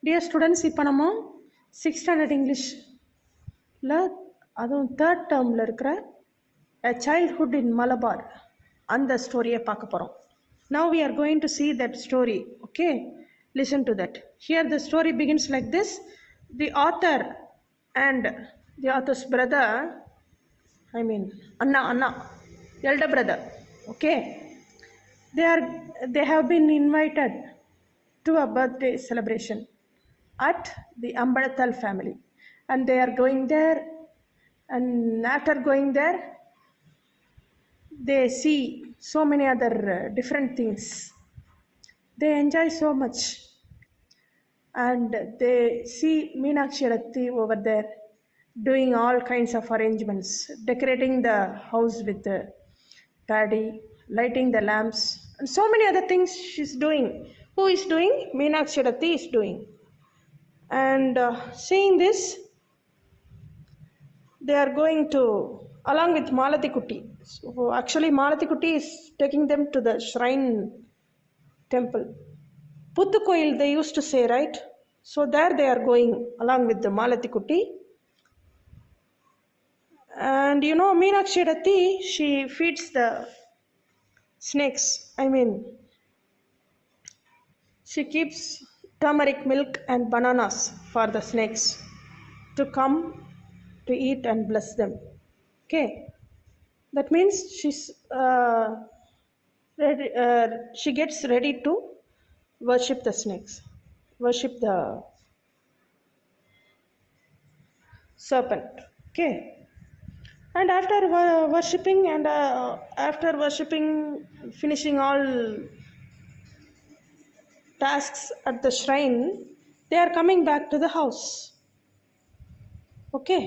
Dear students, இப்போ நம்ம 6th standard Englishல அதுவும் 3rd termல இருக்கிற A Childhood in Malabar அந்த ஸ்டோரியை பார்க்க போகிறோம். Now we are going to see that story. Okay, listen to that. Here the story begins like this. The author and the author's brother, Anna, elder brother. Okay, they have been invited to a birthday celebration at the Ambadathal family, and they are going there, and after going there they see so many other different things. They enjoy so much, and they see Meenakshi Ratti over there doing all kinds of arrangements, decorating the house with paddy, lighting the lamps, and so many other things she's doing. Who is doing? Meenakshi Ratti is doing. And seeing this, they are going to, along with Malati Kuti. So actually Malati Kuti is taking them to the shrine temple. Puttukoil they used to say, right? So there they are going along with the Malati Kuti. And you know, Meenakshi Ratti, she feeds the snakes. She keeps turmeric milk and bananas for the snakes to come to eat and bless them. Okay, that means she gets ready to worship the snakes, worship the serpent. Okay, and after worshipping, finishing all tasks at the shrine, they are coming back to the house. Okay,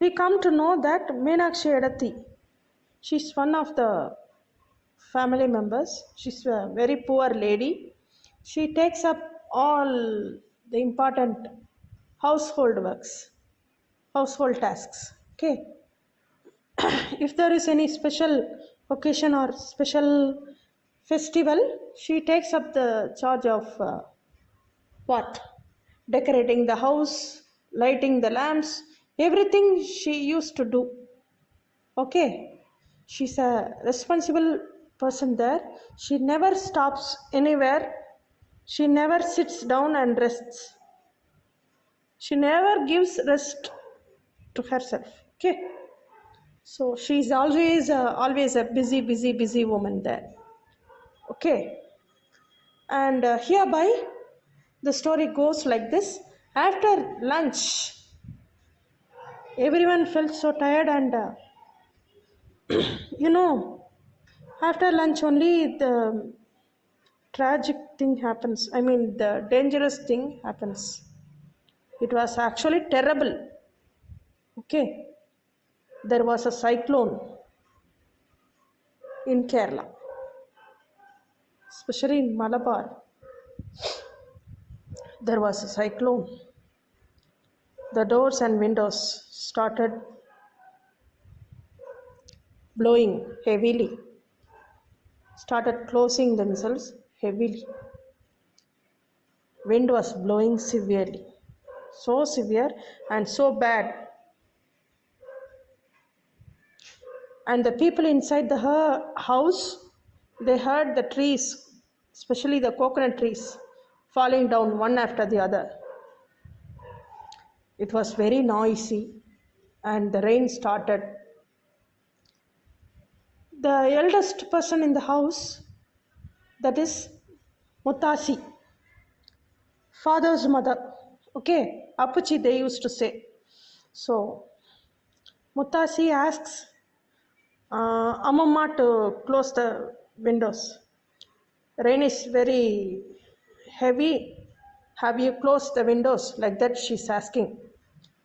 we come to know that Meenakshi Ratti, she's one of the family members. She's a very poor lady. She takes up all the important household works, household tasks. Okay, if there is any special occasion or special festival, she takes up the charge of decorating the house, lighting the lamps, everything she used to do. Okay, she's a responsible person there. She never stops anywhere. She never sits down and rests. She never gives rest to herself. Okay, so she's always a busy woman there. Okay, and hereby the story goes like this. After lunch, everyone felt so tired, and you know, after lunch only the tragic thing happens. The dangerous thing happens. It was actually terrible. Okay, there was a cyclone in Kerala, especially in Malabar. There was a cyclone. The doors and windows started blowing heavily, started closing themselves heavily. Wind was blowing severely, so severe and so bad. And the people inside the house, they heard the trees, especially the coconut trees, falling down one after the other. It was very noisy, and the rain started. The eldest person in the house, that is Muttasi, father's mother. Okay, Appuchi they used to say. So Muttasi asks Amamma to close the windows. Rain is very heavy. Have you closed the windows? Like that she's asking.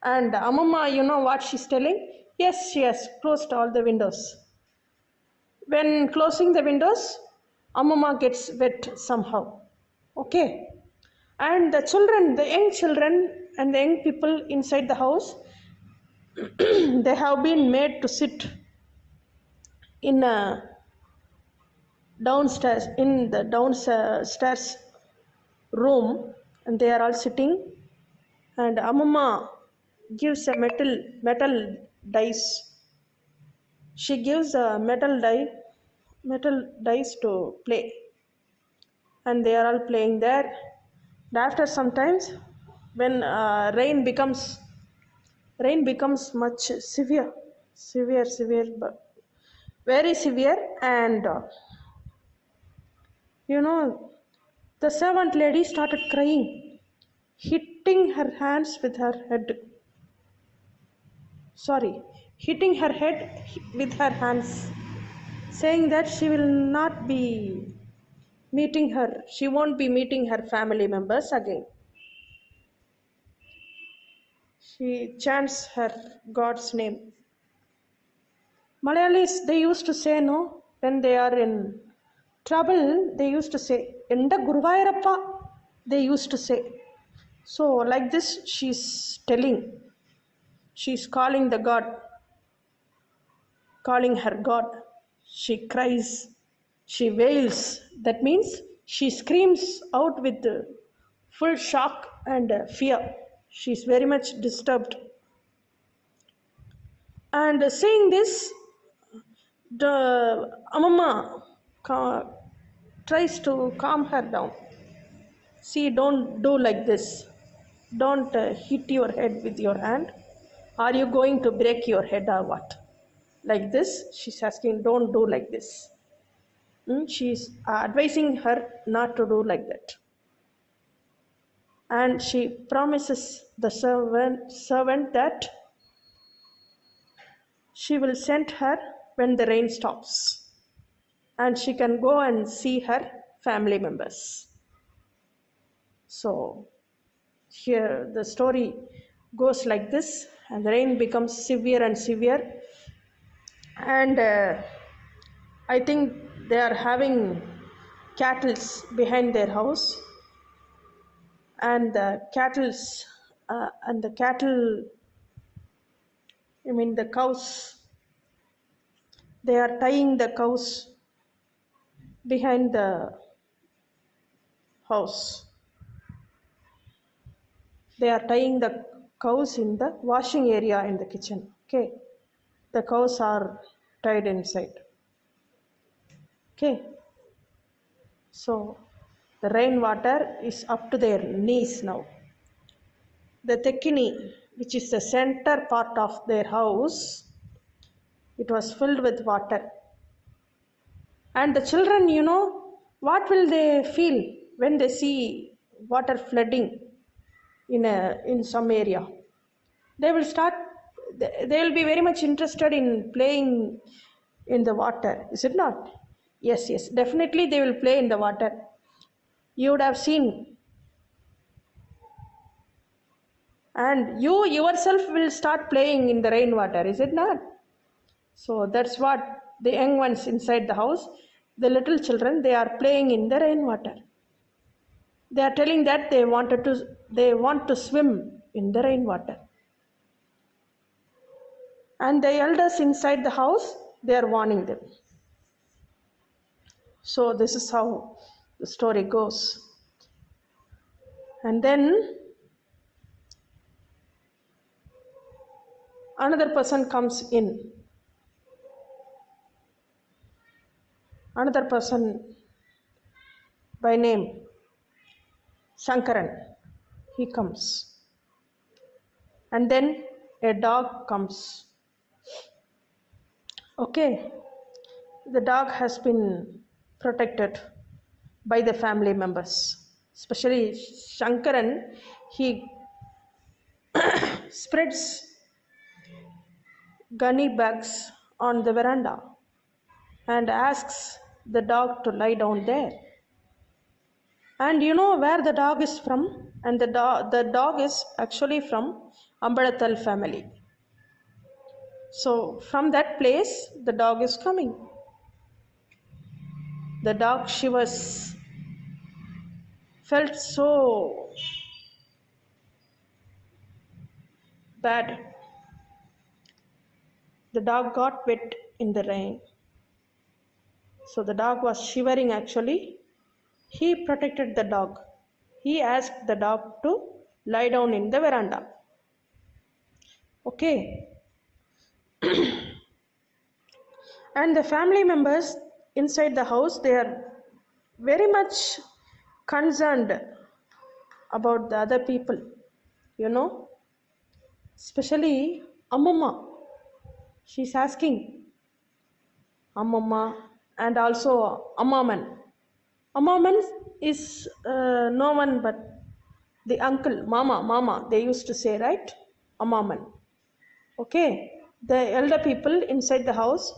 And Amamma, you know what she's telling? Yes, she has closed all the windows. When closing the windows, Amamma gets wet somehow. Okay, and the young children and the young people inside the house, they have been made to sit in a downstairs in the downstairs room, and they are all sitting, and Amama gives a metal dice. She gives a metal dice to play, and they are all playing there. And after sometimes, when rain becomes much severe, but very severe, and you know, the servant lady started crying, hitting her hands with her head. Sorry, hitting her head with her hands, saying that she will not be meeting her, she won't be meeting her family members again. She chants her God's name. Malayalis, they used to say, no, when they are in trouble, they used to say, Enda Guruvayarappa, they used to say. So, like this, she's calling the God, calling her God. She cries, she wails. That means she screams out with full shock and fear. She's very much disturbed. And seeing this, the Amama tries to calm her down. See, don't do like this. Don't hit your head with your hand. Are you going to break your head or what? Like this, she's asking, don't do like this. She's advising her not to do like that. And she promises the servant that she will send her when the rain stops, and she can go and see her family members. So here the story goes like this, and the rain becomes severe and severe, and I think they are having cattle behind their house, and the cattle, the cows, they are tying the cows behind the house. They are tying the cows in the washing area in the kitchen. Okay, the cows are tied inside. Okay, so the rainwater is up to their knees now. The tekini, which is the center part of their house, it was filled with water. And the children, what will they feel when they see water flooding in some area? They will be very much interested in playing in the water, is it not? Yes, definitely they will play in the water. You would have seen, and you yourself will start playing in the rainwater, is it not? So that's what the young ones inside the house, the little children, they are playing in the rainwater. They are telling that they want to swim in the rainwater. And the elders inside the house, they are warning them. So this is how the story goes. And then another person comes in. Another person by name Shankaran. He comes. And then a dog comes. Okay. The dog has been protected by the family members. Especially Shankaran, he spreads gunny bags on the veranda and asks the dog to lie down there. And you know where the dog is from? And the dog is actually from Ambadathal family. So from that place, the dog is coming. The dog felt so bad. The dog got wet in the rain. So the dog was shivering actually. He protected the dog. He asked the dog to lie down in the veranda. Okay. And the family members inside the house, they are very much concerned about the other people, you know, especially Amama. She's asking Amama and also Amaman. Amaman is no one but the uncle, Mama, they used to say, right? Amaman. Okay. The elder people inside the house,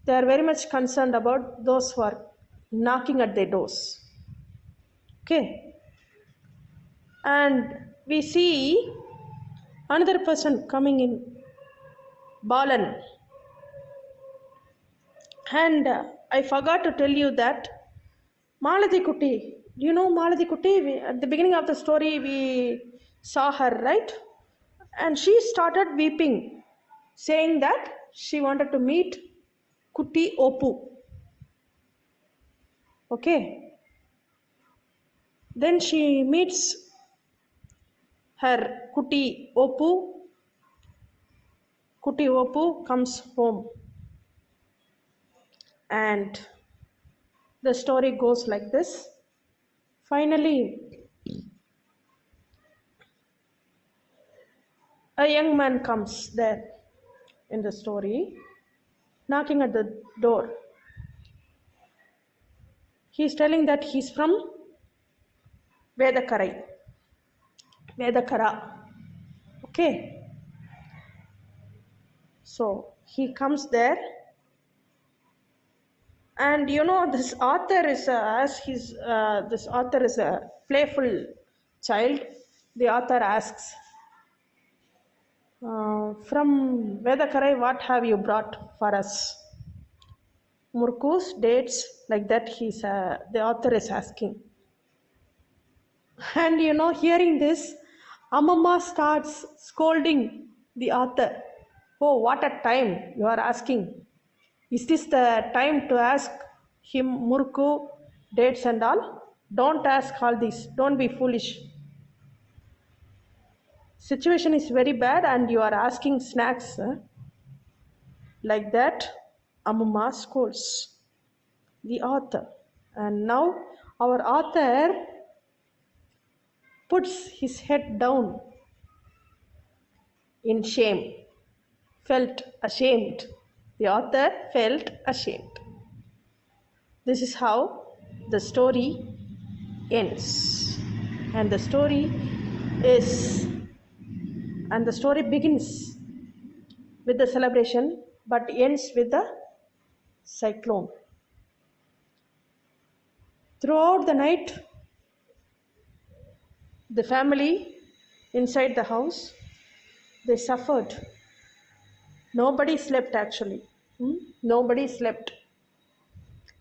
they are very much concerned about those who are knocking at their doors. Okay. And we see another person coming in, Balan. And I forgot to tell you that Malati Kuti, do you know Malati Kuti? At the beginning of the story, we saw her, right? And she started weeping, saying that she wanted to meet Kuti Opu. Okay. Then she meets her Kuti Opu. Kuti Opu comes home. And the story goes like this. Finally, a young man comes there in the story, knocking at the door. He's telling that he's from Vedakara. Okay. So he comes there, and you know this author is this author is a playful child. The author asks, "From Vedakara, what have you brought for us?" Murkus, dates, like that. The author is asking. And you know, hearing this, Amama starts scolding the author. Oh, what a time you are asking. Is this the time to ask him murku, dates and all? Don't ask all this. Don't be foolish. Situation is very bad and you are asking snacks. Like that, Amama scolds the author. And now our author puts his head down in shame, felt ashamed. The author felt ashamed. This is how the story ends. And the story begins with the celebration but ends with the cyclone. Throughout the night, the family inside the house, they suffered. Nobody slept actually. Nobody slept.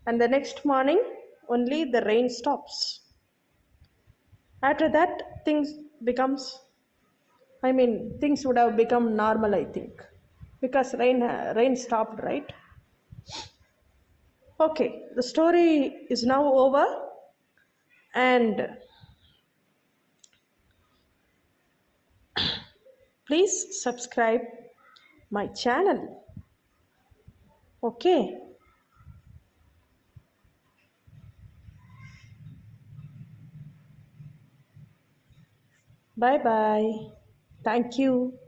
And the next morning, only the rain stops. After that, things would have become normal, I think. Because rain stopped, right? Okay, the story is now over. And please subscribe my channel. Okay. Bye bye. Thank you.